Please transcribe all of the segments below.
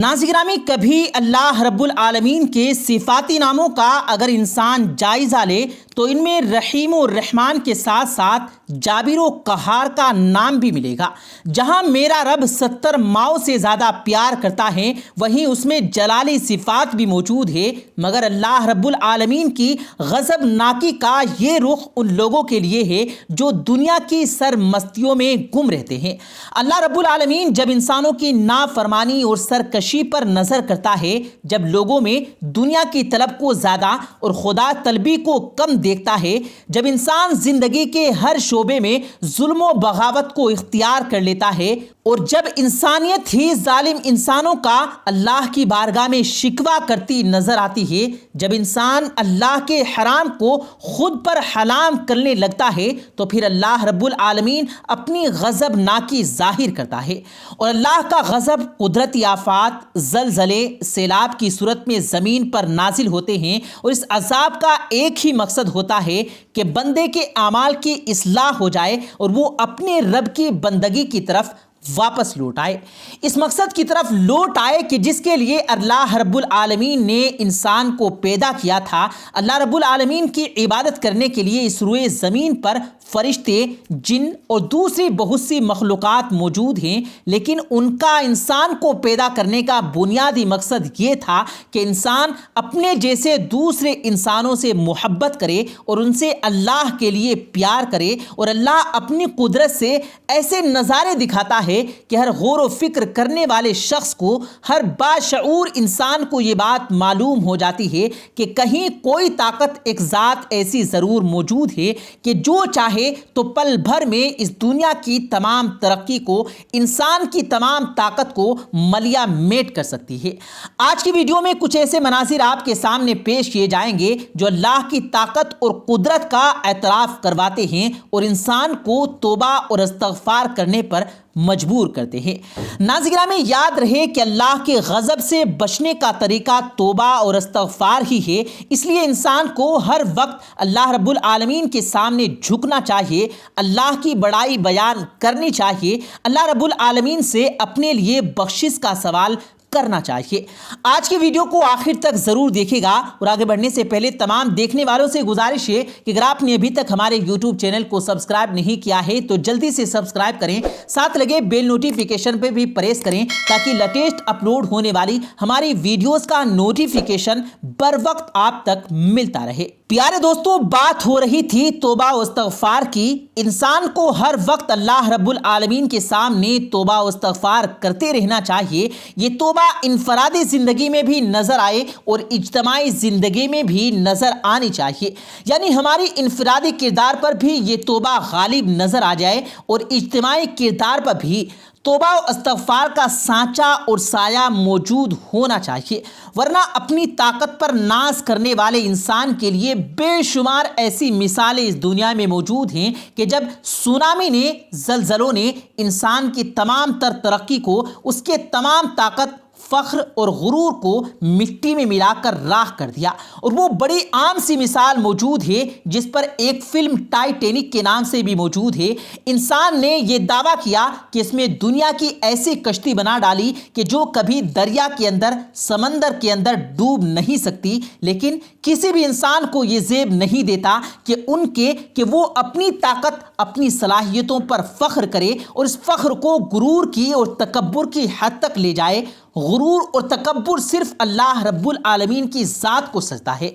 ناظرین گرامی، کبھی اللہ رب العالمین کے صفاتی ناموں کا اگر انسان جائزہ لے تو ان میں رحیم و رحمان کے ساتھ ساتھ جابر و قہار کا نام بھی ملے گا۔ جہاں میرا رب 70 ماؤں سے زیادہ پیار کرتا ہے، وہیں اس میں جلالی صفات بھی موجود ہے، مگر اللہ رب العالمین کی غضب ناکی کا یہ رخ ان لوگوں کے لیے ہے جو دنیا کی سرمستیوں میں گم رہتے ہیں۔ اللہ رب العالمین جب انسانوں کی نافرمانی اور سرکشی پر نظر کرتا ہے، جب لوگوں میں دنیا کی طلب کو زیادہ اور خدا طلبی کو کم دیکھتا ہے، جب انسان زندگی کے ہر شعبے میں ظلم و بغاوت کو اختیار کر لیتا ہے، اور جب انسانیت ہی ظالم انسانوں کا اللہ کی بارگاہ میں شکوہ کرتی نظر آتی ہے، جب انسان اللہ کے حرام کو خود پر حلال کرنے لگتا ہے، تو پھر اللہ رب العالمین اپنی غضب ناکی ظاہر کرتا ہے، اور اللہ کا غضب قدرتی آفات، زلزلے، سیلاب کی صورت میں زمین پر نازل ہوتے ہیں، اور اس عذاب کا ایک ہی مقصد ہوتا ہے کہ بندے کے اعمال کی اصلاح ہو جائے اور وہ اپنے رب کی بندگی کی طرف واپس لوٹ آئے، اس مقصد کی طرف لوٹ آئے کہ جس کے لیے اللہ رب العالمین نے انسان کو پیدا کیا تھا۔ اللہ رب العالمین کی عبادت کرنے کے لیے اس روئے زمین پر فرشتے، جن اور دوسری بہت سی مخلوقات موجود ہیں، لیکن ان کا انسان کو پیدا کرنے کا بنیادی مقصد یہ تھا کہ انسان اپنے جیسے دوسرے انسانوں سے محبت کرے اور ان سے اللہ کے لیے پیار کرے، اور اللہ اپنی قدرت سے ایسے نظارے دکھاتا ہے کہ ہر غور و فکر کرنے والے شخص کو، ہر باشعور انسان کو یہ بات معلوم ہو جاتی ہے کہ کہیں کوئی طاقت، ایک ذات ایسی ضرور موجود ہے کہ جو چاہے تو پل بھر میں اس دنیا کی تمام ترقی کو، انسان کی تمام طاقت کو ملیا میٹ کر سکتی ہے۔ آج کی ویڈیو میں کچھ ایسے مناظر آپ کے سامنے پیش کیے جائیں گے جو اللہ کی طاقت اور قدرت کا اعتراف کرواتے ہیں اور انسان کو توبہ اور استغفار کرنے پر مجبور کرتے ہیں۔ ناظرین گرامی، یاد رہے کہ اللہ کے غضب سے بچنے کا طریقہ توبہ اور استغفار ہی ہے، اس لیے انسان کو ہر وقت اللہ رب العالمین کے سامنے جھکنا چاہیے، اللہ کی بڑائی بیان کرنی چاہیے، اللہ رب العالمین سے اپنے لیے بخشش کا سوال کرنا چاہیے۔ آج کی ویڈیو کو آخر تک ضرور دیکھے گا، اور آگے بڑھنے سے پہلے تمام دیکھنے والوں سے گزارش ہے کہ اگر آپ نے ابھی تک ہمارے یوٹیوب چینل کو سبسکرائب نہیں کیا ہے تو جلدی سے سبسکرائب کریں، ساتھ لگے بیل نوٹیفیکیشن پہ بھی پریس کریں تاکہ لیٹسٹ اپلوڈ ہونے والی ہماری ویڈیوز کا نوٹیفیکیشن بر وقت آپ تک ملتا رہے۔ پیارے دوستو، بات ہو رہی تھی توبہ و استغفار کی۔ انسان کو ہر وقت اللہ رب العالمین کے سامنے توبہ و استغفار کرتے رہنا چاہیے۔ یہ توبہ انفرادی زندگی میں بھی نظر آئے اور اجتماعی زندگی میں بھی نظر آنی چاہیے، یعنی ہماری انفرادی کردار پر بھی یہ توبہ غالب نظر آ جائے اور اجتماعی کردار پر بھی توبہ و استغفار کا سانچہ اور سایہ موجود ہونا چاہیے، ورنہ اپنی طاقت پر ناز کرنے والے انسان کے لیے بے شمار ایسی مثالیں اس دنیا میں موجود ہیں کہ جب سونامی نے، زلزلوں نے انسان کی تمام تر ترقی کو، اس کے تمام طاقت، فخر اور غرور کو مٹی میں ملا کر راکھ کر دیا، اور وہ بڑی عام سی مثال موجود ہے جس پر ایک فلم ٹائٹینک کے نام سے بھی موجود ہے۔ انسان نے یہ دعویٰ کیا کہ اس میں دنیا کی ایسی کشتی بنا ڈالی کہ جو کبھی دریا کے اندر، سمندر کے اندر ڈوب نہیں سکتی، لیکن کسی بھی انسان کو یہ زیب نہیں دیتا کہ وہ اپنی طاقت، اپنی صلاحیتوں پر فخر کرے اور اس فخر کو غرور کی اور تکبر کی حد تک لے جائے۔ غرور اور تکبر صرف اللہ رب العالمین کی ذات کو سجتا ہے۔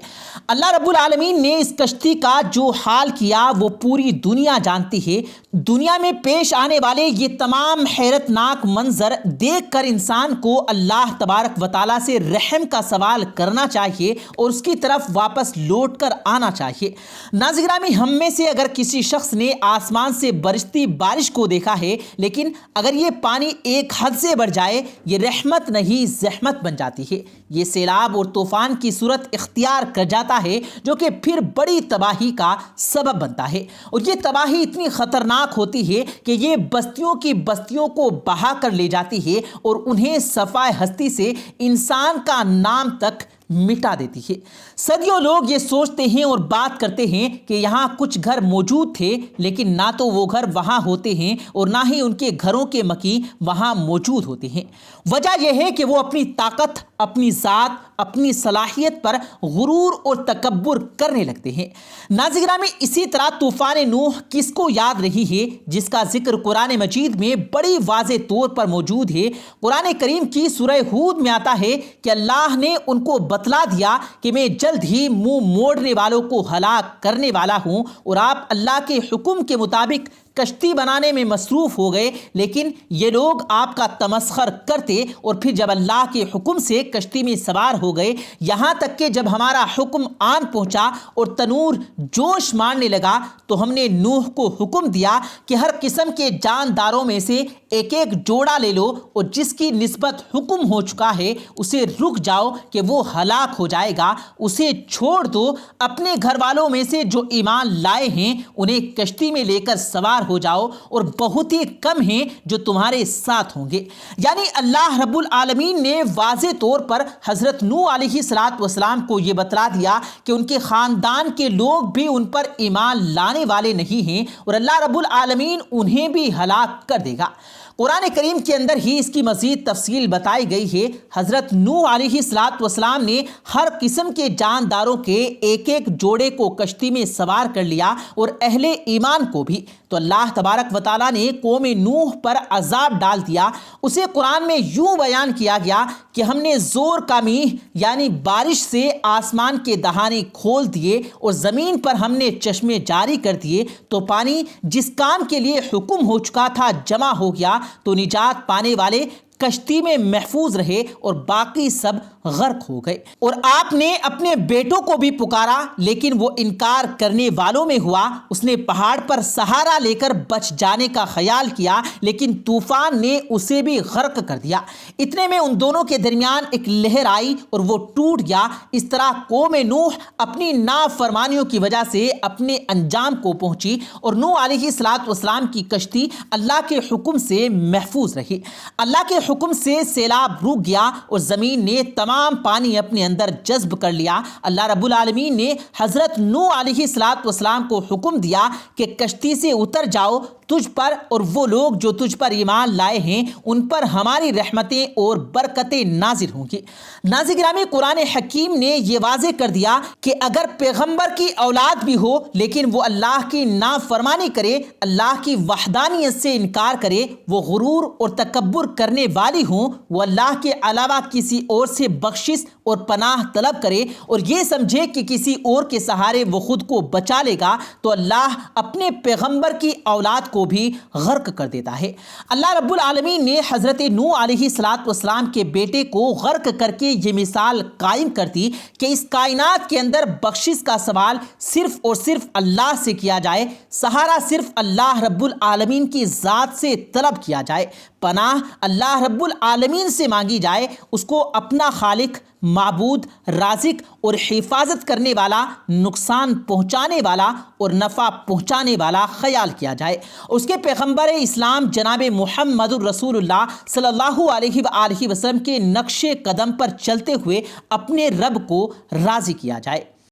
اللہ رب العالمین نے اس کشتی کا جو حال کیا وہ پوری دنیا جانتی ہے۔ دنیا میں پیش آنے والے یہ تمام حیرت ناک منظر دیکھ کر انسان کو اللہ تبارک و تعالیٰ سے رحم کا سوال کرنا چاہیے اور اس کی طرف واپس لوٹ کر آنا چاہیے۔ ناظرین گرامی، ہم میں سے اگر کسی شخص نے آسمان سے برستی بارش کو دیکھا ہے، لیکن اگر یہ پانی ایک حد سے بڑھ جائے، یہ رحمت نہیں زحمت بن جاتی ہے، یہ سیلاب اور طوفان کی صورت اختیار کر جاتا ہے جو کہ پھر بڑی تباہی کا سبب بنتا ہے، اور یہ تباہی اتنی خطرناک ہوتی ہے کہ یہ بستیوں کی بستیوں کو بہا کر لے جاتی ہے اور انہیں صفائے ہستی سے انسان کا نام تک مٹا دیتی ہے۔ صدیوں لوگ یہ سوچتے ہیں اور بات کرتے ہیں کہ یہاں کچھ گھر موجود تھے، لیکن نہ تو وہ گھر وہاں ہوتے ہیں اور نہ ہی ان کے گھروں کے مکی وہاں موجود ہوتے ہیں۔ وجہ یہ ہے کہ وہ اپنی طاقت، اپنی ذات، اپنی صلاحیت پر غرور اور تکبر کرنے لگتے ہیں۔ ناظرین گرامی، اسی طرح طوفان نوح کس کو یاد رہی ہے، جس کا ذکر قرآن مجید میں بڑی واضح طور پر موجود ہے۔ قرآن کریم کی سورہ ہود میں آتا ہے کہ اللہ نے ان کو بتلا دیا کہ میں جلد ہی منہ موڑنے والوں کو ہلاک کرنے والا ہوں، اور آپ اللہ کے حکم کے مطابق کشتی بنانے میں مصروف ہو گئے، لیکن یہ لوگ آپ کا تمسخر کرتے، اور پھر جب اللہ کے حکم سے کشتی میں سوار ہو گئے، یہاں تک کہ جب ہمارا حکم آن پہنچا اور تنور جوش مارنے لگا تو ہم نے نوح کو حکم دیا کہ ہر قسم کے جانداروں میں سے ایک ایک جوڑا لے لو، اور جس کی نسبت حکم ہو چکا ہے اسے رک جاؤ کہ وہ ہلاک ہو جائے گا، اسے چھوڑ دو۔ اپنے گھر والوں میں سے جو ایمان لائے ہیں انہیں کشتی میں لے کر سوار ہو جاؤ، اور بہت ہی کم ہیں جو تمہارے ساتھ ہوں گے۔ یعنی اللہ رب العالمین نے واضح طور پر حضرت نوح علیہ السلام کو یہ بتلا دیا کہ ان کے خاندان کے لوگ بھی ان پر ایمان لانے والے نہیں ہیں، اور اللہ رب العالمین انہیں بھی ہلاک کر دے گا۔ قرآن کریم کے اندر ہی اس کی مزید تفصیل بتائی گئی ہے۔ حضرت نوح علیہ السلام نے ہر قسم کے جانداروں کے ایک ایک جوڑے کو کشتی میں سوار کر لیا، اور اہل ایمان کو بھی۔ تو اللہ تبارک و تعالیٰ نے قوم نوح پر عذاب ڈال دیا۔ اسے قرآن میں یوں بیان کیا گیا کہ ہم نے زور کا میہ یعنی بارش سے آسمان کے دہانے کھول دیے، اور زمین پر ہم نے چشمے جاری کر دیے، تو پانی جس کام کے لیے حکم ہو چکا تھا جمع ہو گیا، تو نجات پانے والے کشتی میں محفوظ رہے اور باقی سب غرق ہو گئے۔ اور آپ نے اپنے بیٹوں کو بھی پکارا، لیکن وہ انکار کرنے والوں میں ہوا۔ اس نے پہاڑ پر سہارا لے کر بچ جانے کا خیال کیا، لیکن طوفان نے اسے بھی غرق کر دیا۔ اتنے میں ان دونوں کے درمیان ایک لہر آئی اور وہ ٹوٹ گیا۔ اس طرح قوم نوح اپنی نافرمانیوں کی وجہ سے اپنے انجام کو پہنچی، اور نوح علیہ السلام کی کشتی اللہ کے حکم سے محفوظ رہی۔ اللہ کے حکم سے سیلاب رک گیا اور زمین نے تمام پانی اپنے اندر جذب کر لیا۔ اللہ رب العالمین نے حضرت نوح علیہ السلام کو حکم دیا کہ کشتی سے اتر جاؤ، تجھ پر اور وہ لوگ جو تجھ پر ایمان لائے ہیں ان پر ہماری رحمتیں اور برکتیں نازل ہوں گی۔ ناظرین گرامی، قرآن حکیم نے یہ واضح کر دیا کہ اگر پیغمبر کی اولاد بھی ہو لیکن وہ اللہ کی نافرمانی کرے، اللہ کی وحدانیت سے انکار کرے، وہ غرور اور تکبر کرنے والی ہوں، وہ اللہ کے علاوہ کسی اور سے بخشش اور پناہ طلب کرے اور یہ سمجھے کہ کسی اور کے سہارے وہ خود کو بچا لے گا، تو اللہ اپنے پیغمبر کی اولاد کو بھی غرق کر دیتا ہے۔ اللہ رب العالمین نے حضرت نوح علیہ السلام کے بیٹے کو غرق کر کے یہ مثال قائم کر دی کہ اس کائنات کے اندر بخشش کا سوال صرف اور صرف اللہ سے کیا جائے، سہارا صرف اللہ رب العالمین کی ذات سے طلب کیا جائے، پناہ اللہ رب العالمین سے مانگی جائے، اس کو اپنا خالق، معبود، رازق اور حفاظت کرنے والا، نقصان پہنچانے والا اور نفع پہنچانے والا خیال کیا جائے۔ اس کے پیغمبر اسلام جناب محمد الرسول اللہ صلی اللہ علیہ وآلہ وسلم کے نقش قدم پر چلتے ہوئے اپنے رب کو راضی کیا جائے۔